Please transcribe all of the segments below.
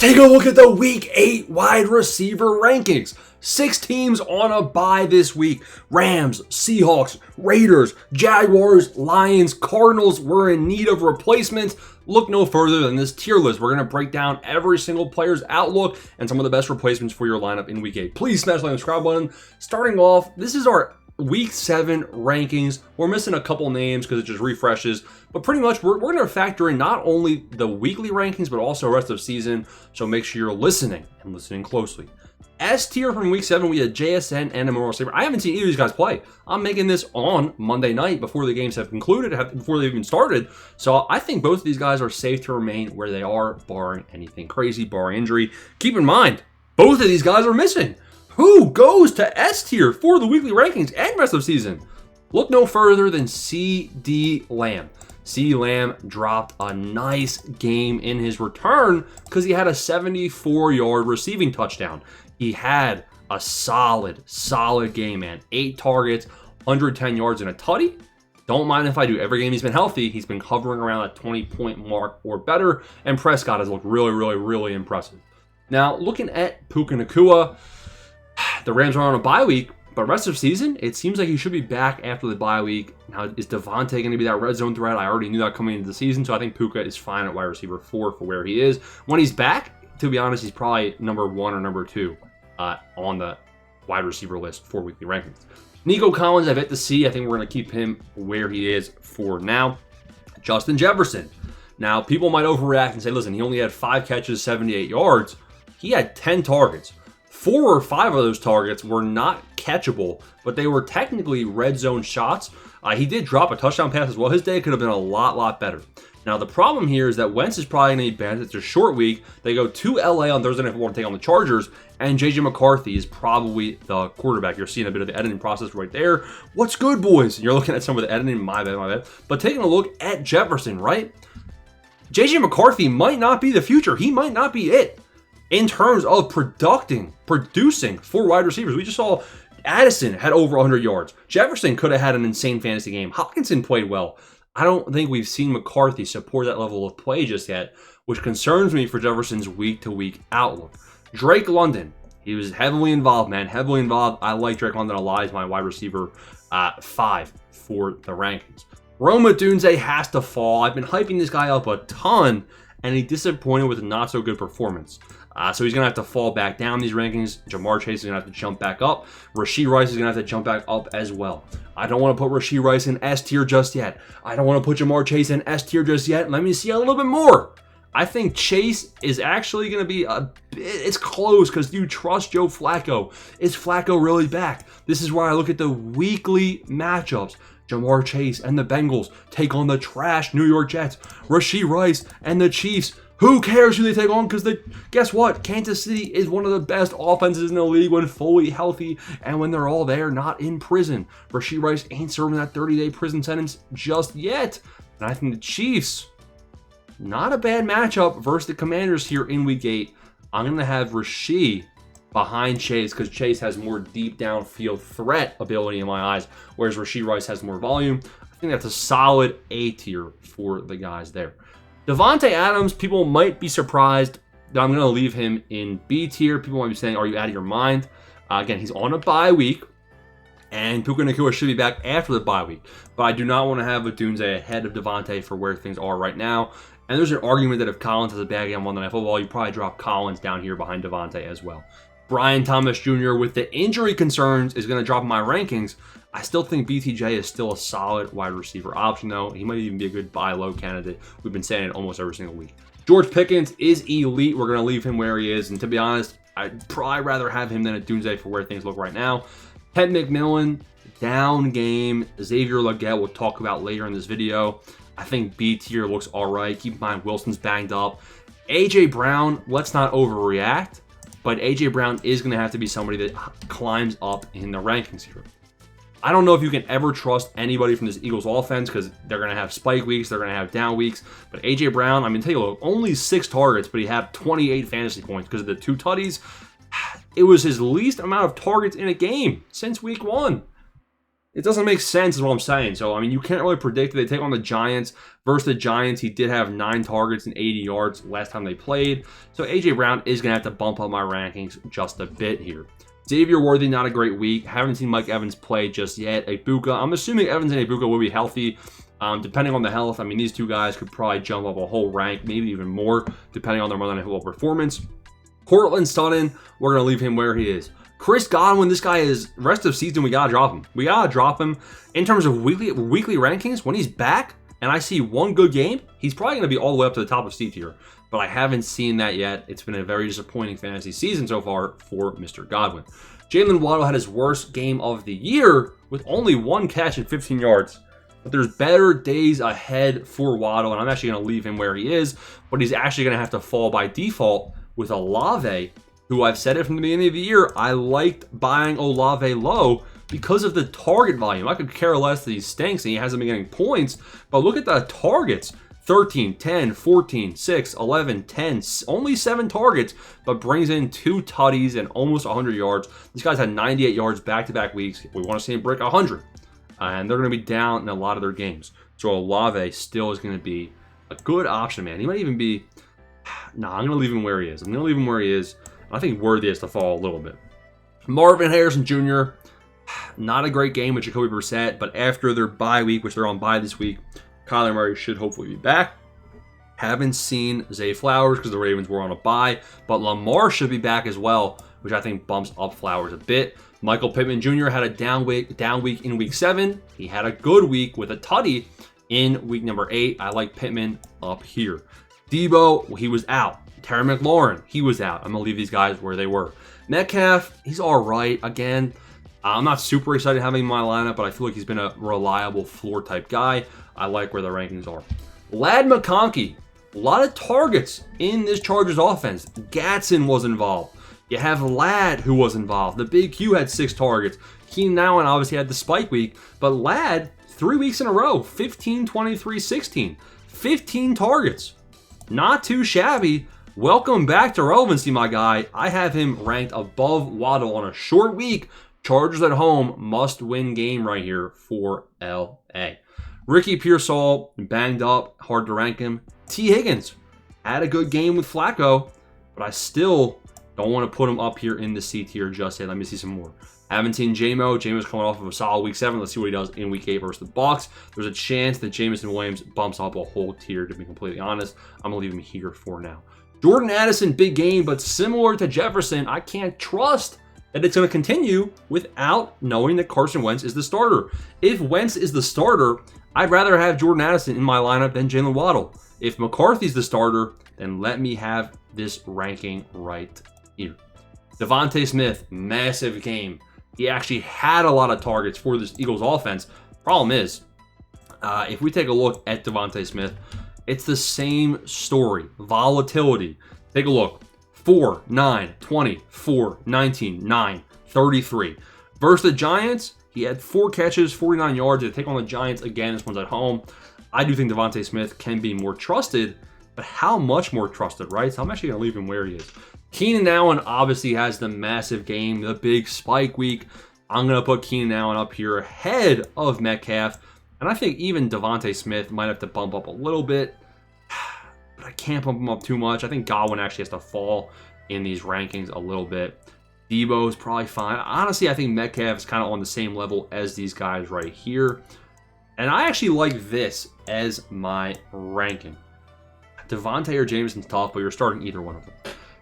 take a look at the Week 8 wide receiver rankings. 6 teams on a bye this week. Rams, Seahawks, Raiders, Jaguars, Lions, Cardinals were in need of replacements. Look no further than this tier list. We're going to break down every single player's outlook and some of the best replacements for your lineup in Week 8. Please smash the like and subscribe button. Starting off, this is our Week 7 rankings. We're missing a couple names because it just refreshes, but pretty much we're going to factor in not only the weekly rankings, but also rest of season, so make sure you're listening and listening closely. S tier from Week 7, we had JSN and Memorial Saber. I haven't seen either of these guys play. I'm making this on Monday night before the games have concluded, before they've even started, so I think both of these guys are safe to remain where they are, barring anything crazy, barring injury. Keep in mind, both of these guys are missing. Who goes to S tier for the weekly rankings and rest of season? Look no further than C.D. Lamb. C.D. Lamb dropped a nice game in his return because he had a 74-yard receiving touchdown. He had a solid game, man. 8 targets, 110 yards, and a tutty. Don't mind if I do. Every game he's been healthy, he's been hovering around that 20-point mark or better, and Prescott has looked really impressive. Now, looking at Puka Nacua, the Rams are on a bye week, but rest of season, it seems like he should be back after the bye week. Now, is Devontae going to be that red zone threat? I already knew that coming into the season, so I think Puka is fine at wide receiver 4 for where he is. When he's back, to be honest, he's probably number 1 or number 2 on the wide receiver list for weekly rankings. Nico Collins, I've yet to see. I think we're going to keep him where he is for now. Justin Jefferson. Now, people might overreact and say, listen, he only had 5 catches, 78 yards. He had 10 targets. 4 or 5 of those targets were not catchable, but they were technically red zone shots. He did drop a touchdown pass as well. His day could have been a lot better. Now, the problem here is that Wentz is probably going to be bad. It's a short week. They go to LA on Thursday night to take on the Chargers, and JJ McCarthy is probably the quarterback. You're seeing a bit of the editing process right there. What's good, boys? And you're looking at some of the editing. My bad. But taking a look at Jefferson, right? JJ McCarthy might not be the future. He might not be it in terms of producing for wide receivers. We just saw Addison had over 100 yards. Jefferson could have had an insane fantasy game. Hockenson played well. I don't think we've seen McCarthy support that level of play just yet, which concerns me for Jefferson's week-to-week outlook. Drake London, he was heavily involved, man. Heavily involved. I like Drake London a lot. He's my wide receiver 5 for the rankings. Rome Odunze has to fall. I've been hyping this guy up a ton, and he disappointed with a not-so-good performance. So he's going to have to fall back down these rankings. Jamar Chase is going to have to jump back up. Rashee Rice is going to have to jump back up as well. I don't want to put Rashee Rice in S tier just yet. I don't want to put Jamar Chase in S tier just yet. Let me see a little bit more. I think Chase is actually going to be it's close because do you trust Joe Flacco? Is Flacco really back? This is where I look at the weekly matchups. Jamar Chase and the Bengals take on the trash New York Jets. Rashee Rice and the Chiefs. Who cares who they take on? Because guess what? Kansas City is one of the best offenses in the league when fully healthy and when they're all there, not in prison. Rashee Rice ain't serving that 30-day prison sentence just yet. And I think the Chiefs, not a bad matchup versus the Commanders here in Week 8. I'm going to have Rashee behind Chase because Chase has more deep downfield threat ability in my eyes, whereas Rashee Rice has more volume. I think that's a solid A tier for the guys there. Devontae Adams, people might be surprised that I'm going to leave him in B tier. People might be saying, are you out of your mind? Again, he's on a bye week, and Puka Nacua should be back after the bye week. But I do not want to have Odunze ahead of Devontae for where things are right now. And there's an argument that if Collins has a bad game on Monday Night Football, you probably drop Collins down here behind Devontae as well. Brian Thomas Jr. with the injury concerns is going to drop in my rankings. I still think BTJ is still a solid wide receiver option, though. He might even be a good buy low candidate. We've been saying it almost every single week. George Pickens is elite. We're going to leave him where he is. And to be honest, I'd probably rather have him than Odunze for where things look right now. Ted McMillan, down game. Xavier Legette, we'll talk about later in this video. I think B tier looks all right. Keep in mind, Wilson's banged up. A.J. Brown, let's not overreact. But A.J. Brown is going to have to be somebody that climbs up in the rankings here. I don't know if you can ever trust anybody from this Eagles offense because they're going to have spike weeks, they're going to have down weeks. But A.J. Brown, I mean, take a look, only 6 targets, but he had 28 fantasy points because of the 2 tutties. It was his least amount of targets in a game since week 1. It doesn't make sense is what I'm saying. So, I mean, you can't really predict it. They take on the Giants. Versus the Giants, he did have 9 targets and 80 yards last time they played. So, A.J. Brown is going to have to bump up my rankings just a bit here. Xavier Worthy, not a great week. Haven't seen Mike Evans play just yet. Ibuka, I'm assuming Evans and Ibuka will be healthy. Depending on the health, I mean, these two guys could probably jump up a whole rank, maybe even more, depending on their Monday Night Football performance. Cortland Sutton, we're going to leave him where he is. Chris Godwin, this guy is, rest of season, we got to drop him. We got to drop him. In terms of weekly rankings, when he's back and I see one good game, he's probably going to be all the way up to the top of C tier. But I haven't seen that yet. It's been a very disappointing fantasy season so far for Mr. Godwin. Jalen Waddle had his worst game of the year with only 1 catch and 15 yards. But there's better days ahead for Waddle, and I'm actually going to leave him where he is. But he's actually going to have to fall by default with Olave, who I've said it from the beginning of the year, I liked buying Olave low because of the target volume. I could care less that he stinks and he hasn't been getting points, but look at the targets. 13, 10, 14, 6, 11, 10, only 7 targets, but brings in 2 tutties and almost 100 yards. This guy's had 98 yards back-to-back weeks. We want to see him break 100. And they're going to be down in a lot of their games. So Olave still is going to be a good option, man. He might even be... Nah, I'm going to leave him where he is. I'm going to leave him where he is. I think Worthy has to fall a little bit. Marvin Harrison Jr., not a great game with Jacoby Brissett, but after their bye week, which they're on bye this week, Kyler Murray should hopefully be back. Haven't seen Zay Flowers because the Ravens were on a bye, but Lamar should be back as well, which I think bumps up Flowers a bit. Michael Pittman Jr. had a down week in week 7. He had a good week with a tutty in week number 8. I like Pittman up here. Debo, he was out. Terry McLaurin, he was out. I'm going to leave these guys where they were. Metcalf, he's all right. Again, I'm not super excited having him in my lineup, but I feel like he's been a reliable floor type guy. I like where the rankings are. Lad McConkey, a lot of targets in this Chargers offense. Gatson was involved. You have Lad who was involved. The Big Q had 6 targets. Keenan Allen obviously had the spike week, but Lad, 3 weeks in a row, 15, 23, 16. 15 targets. Not too shabby. Welcome back to relevancy, my guy. I have him ranked above Waddle on a short week. Chargers at home, must-win game right here for LA. Ricky Pearsall, banged up, hard to rank him. T. Higgins had a good game with Flacco, but I still don't want to put him up here in the C tier just yet. Let me see some more. Haven't seen J-Mo. J-Mo's coming off of a solid week 7. Let's see what he does in week 8 versus the Bucs. There's a chance that Jameson Williams bumps up a whole tier, to be completely honest. I'm going to leave him here for now. Jordan Addison, big game, but similar to Jefferson, I can't trust that it's going to continue without knowing that Carson Wentz is the starter. If Wentz is the starter, I'd rather have Jordan Addison in my lineup than Jalen Waddle. If McCarthy's the starter, then let me have this ranking right here. Devontae Smith, massive game. He actually had a lot of targets for this Eagles offense. Problem is, if we take a look at Devontae Smith, it's the same story. Volatility. Take a look. 4, 9, 20, 4, 19, 9, 33. Versus the Giants, he had 4 catches, 49 yards. They take on the Giants again. This one's at home. I do think Devontae Smith can be more trusted, but how much more trusted, right? So I'm actually going to leave him where he is. Keenan Allen obviously has the massive game, the big spike week. I'm going to put Keenan Allen up here ahead of Metcalf. And I think even Devontae Smith might have to bump up a little bit. But I can't bump him up too much. I think Godwin actually has to fall in these rankings a little bit. Debo's probably fine. Honestly, I think Metcalf is kind of on the same level as these guys right here. And I actually like this as my ranking. Devontae or Jameson's tough, but you're starting either one of them.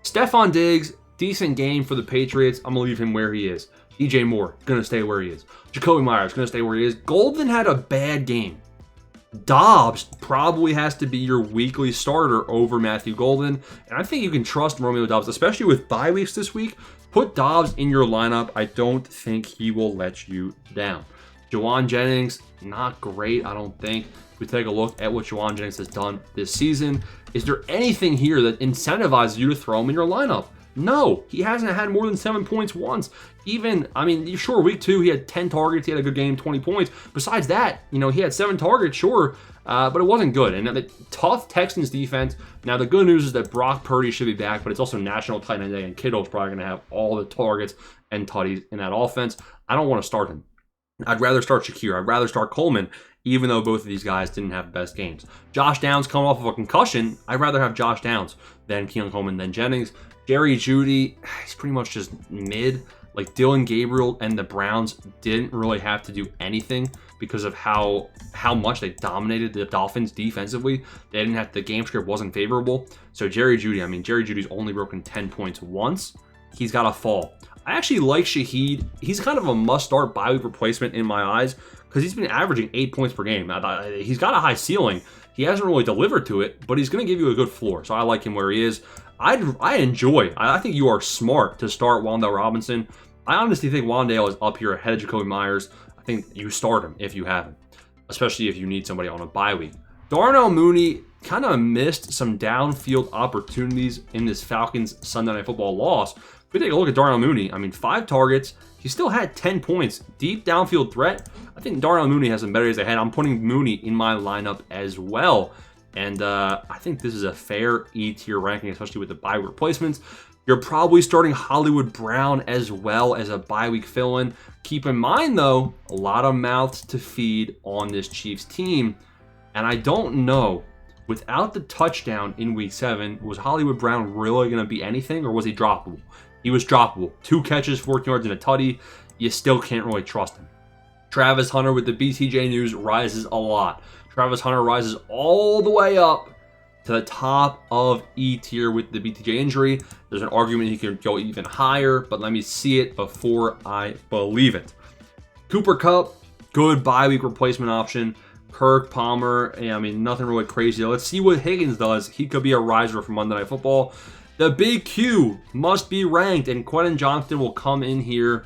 Stephon Diggs, decent game for the Patriots. I'm going to leave him where he is. DJ Moore, going to stay where he is. Jacoby Myers, going to stay where he is. Golden had a bad game. Dobbs probably has to be your weekly starter over Matthew Golden. And I think you can trust Romeo Dobbs, especially with bye weeks this week. Put Dobbs in your lineup. I don't think he will let you down. Juwan Jennings, not great, I don't think. If we take a look at what Juwan Jennings has done this season, is there anything here that incentivizes you to throw him in your lineup? No, he hasn't had more than 7 points once. Even, I mean, sure, week 2, he had 10 targets, he had a good game, 20 points. Besides that, you know, he had 7 targets, sure, but it wasn't good. And the tough Texans defense. Now, the good news is that Brock Purdy should be back, but it's also National Tight End Day, and Kittle's probably going to have all the targets and tutties in that offense. I don't want to start him. I'd rather start Shakir. I'd rather start Coleman, even though both of these guys didn't have best games. Josh Downs coming off of a concussion. I'd rather have Josh Downs than Keelan Coleman than Jennings. Jerry Jeudy, he's pretty much just mid. Like Dylan Gabriel and the Browns didn't really have to do anything because of how much they dominated the Dolphins defensively. They didn't have, the game script wasn't favorable. So Jerry Jeudy's only broken 10 points once. He's got to fall. I actually like Shaheed. He's kind of a must-start bye-week replacement in my eyes because he's been averaging 8 points per game. He's got a high ceiling. He hasn't really delivered to it, but he's going to give you a good floor. So I like him where he is. I think you are smart to start Wan'Dale Robinson. I honestly think Wan'Dale is up here ahead of Jacoby Myers. I think you start him if you haven't, especially if you need somebody on a bye week. Darnell Mooney kind of missed some downfield opportunities in this Falcons Sunday Night Football loss. If we take a look at Darnell Mooney, 5 targets. He still had 10 points. Deep downfield threat. I think Darnell Mooney has some better days ahead. I'm putting Mooney in my lineup as well. And I think this is a fair E-tier ranking, especially with the bye replacements. You're probably starting Hollywood Brown as well as a bye week fill-in. Keep in mind, though, a lot of mouths to feed on this Chiefs team. And I don't know, without the touchdown in week 7, was Hollywood Brown really going to be anything, or was he droppable? He was droppable. 2 catches, 14 yards, and a tutty. You still can't really trust him. Travis Hunter with the BTJ news rises a lot. Travis Hunter rises all the way up to the top of E tier with the BTJ injury. There's an argument he could go even higher, but let me see it before I believe it. Cooper Kupp, good bye week replacement option. Kirk, Palmer, nothing really crazy. Let's see what Higgins does. He could be a riser for Monday Night Football. The big Q must be ranked, and Quentin Johnston will come in here.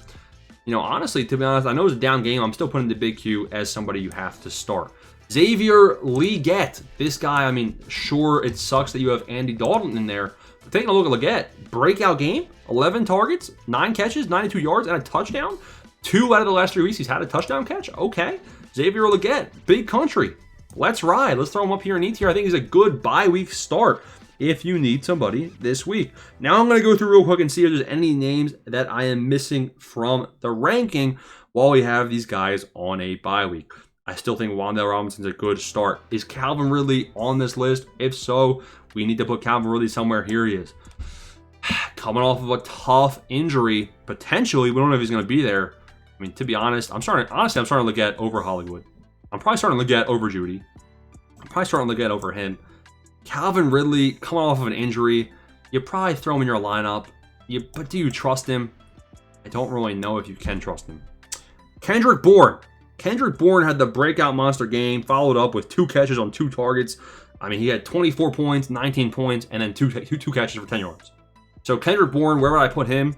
Honestly, to be honest, I know it's a down game. I'm still putting the big Q as somebody you have to start. Xavier Legette. This guy, sure, it sucks that you have Andy Dalton in there. But taking a look at Legette, breakout game, 11 targets, 9 catches, 92 yards, and a touchdown. 2 out of the last 3 weeks, he's had a touchdown catch. Okay. Xavier Legette, big country. Let's ride. Let's throw him up here in E tier. I think he's a good bye week start if you need somebody this week. Now I'm going to go through real quick and see if there's any names that I am missing from the ranking while we have these guys on a bye week. I still think Wan'Dale Robinson's a good start. Is Calvin Ridley on this list? If so, we need to put Calvin Ridley somewhere. Here he is. Coming off of a tough injury, potentially, we don't know if he's going to be there. To be honest, I'm starting to look at over Hollywood. I'm probably starting to look at over Jeudy. I'm probably starting to look at over him. Calvin Ridley, coming off of an injury, you probably throw him in your lineup. But do you trust him? I don't really know if you can trust him. Kendrick Bourne. Kendrick Bourne had the breakout monster game, followed up with 2 catches on 2 targets. He had 24 points, 19 points, and then two catches for 10 yards. So Kendrick Bourne, where would I put him?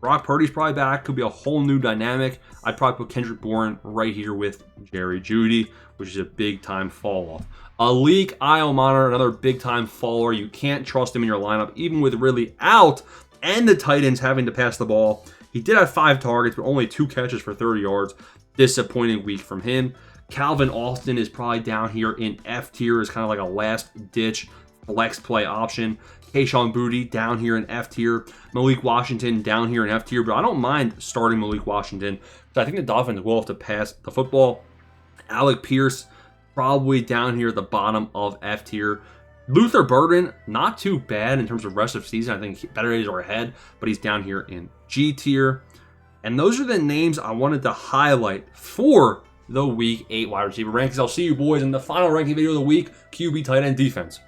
Brock Purdy's probably back. Could be a whole new dynamic. I'd probably put Kendrick Bourne right here with Jerry Jeudy, which is a big-time fall-off. Alik Iomanor, another big-time faller. You can't trust him in your lineup, even with Ridley out and the Titans having to pass the ball. He did have 5 targets, but only 2 catches for 30 yards. Disappointing week from him. Calvin Austin is probably down here in F tier as kind of like a last-ditch flex play option. Kayshon Boutte down here in F tier. Malik Washington down here in F tier, but I don't mind starting Malik Washington because I think the Dolphins will have to pass the football. Alec Pierce probably down here at the bottom of F tier. Luther Burden, not too bad in terms of rest of season. I think better days are ahead, but he's down here in G tier. And those are the names I wanted to highlight for the Week 8 wide receiver rankings. I'll see you boys in the final ranking video of the week, QB, tight end, defense.